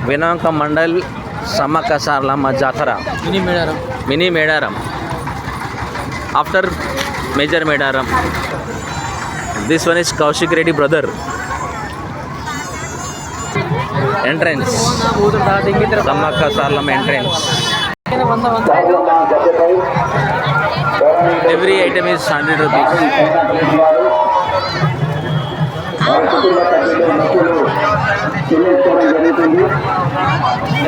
వినాయక మండల్ సమ్మక్క సారలమ్మ జాతర mini Medaram after major Medaram. This one is Kaushik Reddy brother. Entrance Sammakka Saralamma entrance. Every item is 100 rupees.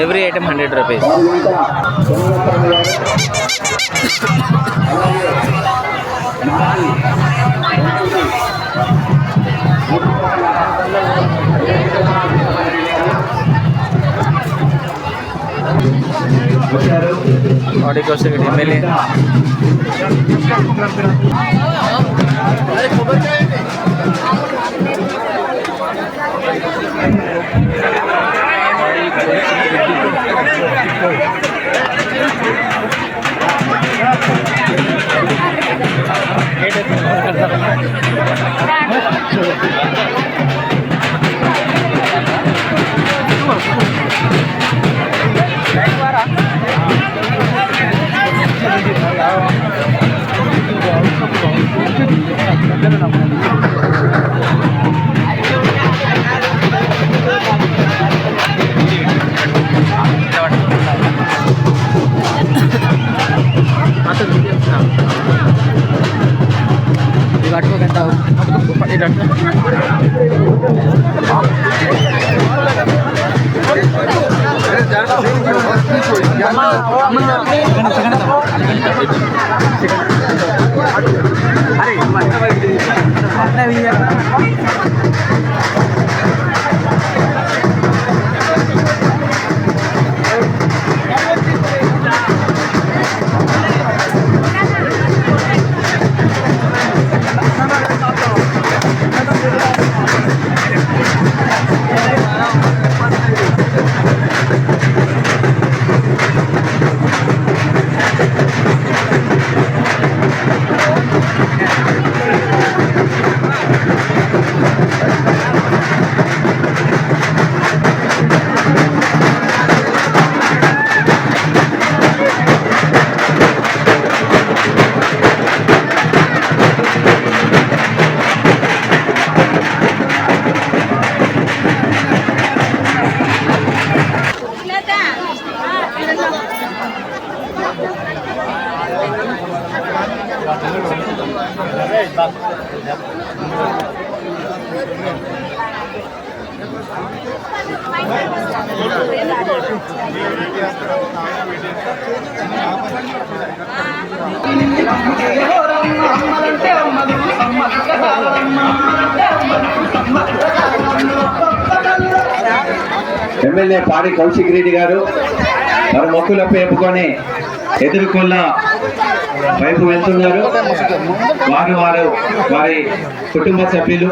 Every item 100 rupees. Audi Kosik MLA. MLA పాడి కౌశిక్ రెడ్డి గారు మరి మొక్కుల పేపుకొని ఎదుర్కొన్న వైపు వెళ్తున్నారు. వారి కుటుంబ సభ్యులు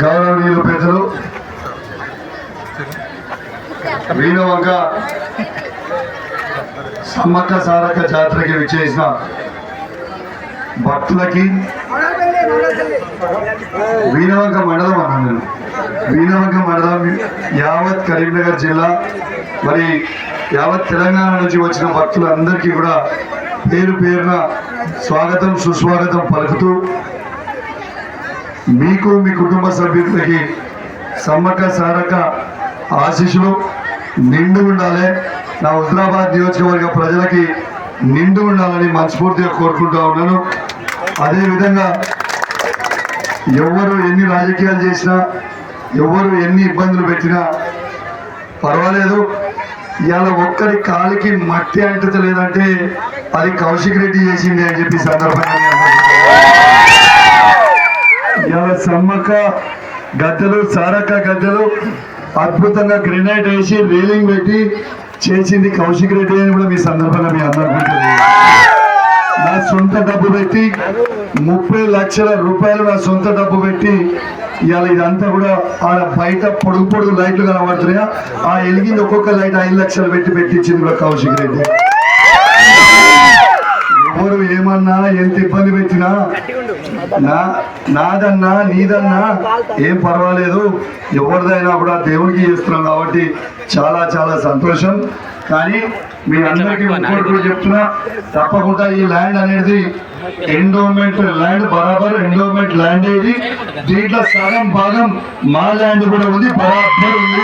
గౌరవనీయులు పెద్దలు వీణవంక సమ్మక్క సారక్క జాతరకి విచ్చేసిన భక్తులకి వీణవంక మండలం అన్నాను. వీణవంక మండలం యావత్ కరీంనగర్ జిల్లా మరి యావత్ తెలంగాణ నుంచి వచ్చిన భక్తులందరికీ కూడా పేరు పేరున స్వాగతం సుస్వాగతం పలుకుతూ మీకు మీ కుటుంబ సభ్యులకి సమ్మక్క సారక్క ఆశీస్సులు నిండు ఉండాలి. నా హుజరాబాద్ నియోజకవర్గ ప్రజలకి నిండు ఉండాలని మనస్ఫూర్తిగా కోరుకుంటూ ఉన్నాను. అదేవిధంగా ఎవరు ఎన్ని రాజకీయాలు చేసినా ఎవరు ఎన్ని ఇబ్బందులు పెట్టినా పర్వాలేదు. ఇవాళ ఒక్కరి కాలికి మట్టి అంటలేదంటే అది కౌశిక్ రెడ్డి చేసింది అని చెప్పి సందర్భంగా ఇవాళ సమ్మక్క గద్దెలు సారక్క గద్దెలు అద్భుతంగా గ్రెనైట్ వేసి రీలింగ్ పెట్టి చేసింది కౌశిక్ రెడ్డి అని కూడా మీ సందర్భంగా మీ అందరూ పెట్టి 30 లక్షల రూపాయలు నా సొంత డబ్బు పెట్టి ఇవాళ ఇదంతా కూడా ఆడ బయట పొడుగు పొడుగు లైట్లు కనబడుతున్నాయా ఆ ఎలిగింది ఒక్కొక్క లైట్ 5 లక్షలు పెట్టి పెట్టించింది కూడా కౌశిక్ రెడ్డి. ఎవరు ఏమన్నా ఎంత ఇబ్బంది పెట్టినా నాదన్నా నీదన్నా ఏం పర్వాలేదు, ఎవరిదైనా కూడా దేవునికి చేస్తున్నాం కాబట్టి చాలా చాలా సంతోషం. కానీ మీ అందరికీ ఇంకోటి కూడా చెప్తున్నా, తప్పకుండా ఈ ల్యాండ్ అనేది ఎండోమెంట్ ల్యాండ్, బరాబర్ ఎండోమెంట్ ల్యాండ్ ఇది. దీంట్లో సగం భాగం మా ల్యాండ్ కూడా ఉంది, బరాబర్ ఉంది.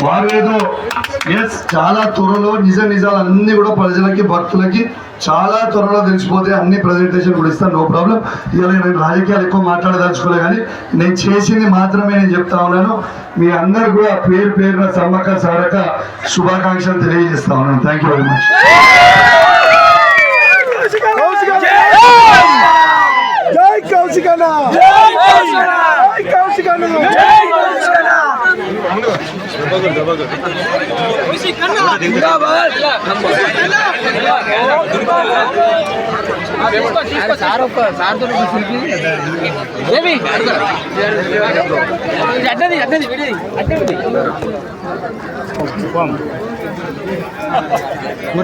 వారు ఏదో ఎస్ చాలా త్వరలో నిజాలు అన్ని కూడా ప్రజలకి భక్తులకి చాలా త్వరలో తెలిసిపోతే అన్ని ప్రజెంటేషన్ కూడా ఇస్తాను, నో ప్రాబ్లం. ఇవాళ నేను రాజకీయాలు ఎక్కువ మాట్లాడదలుచుకోలే, కానీ నేను చేసింది మాత్రమే నేను చెప్తా ఉన్నాను. మీ అందరు కూడా పేరున సమ్మక్క సారక్క శుభాకాంక్షలు తెలియజేస్తా ఉన్నాను. Thank you very much. జై కౌశికన్న, జై కౌశికన్న, జై కౌశికన్న.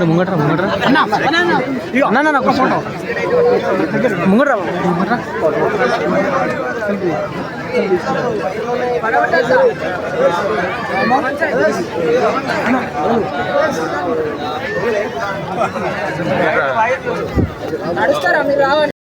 ముంగట్రా ముంగట్రా నడుస్తారా మీరు రావాలి.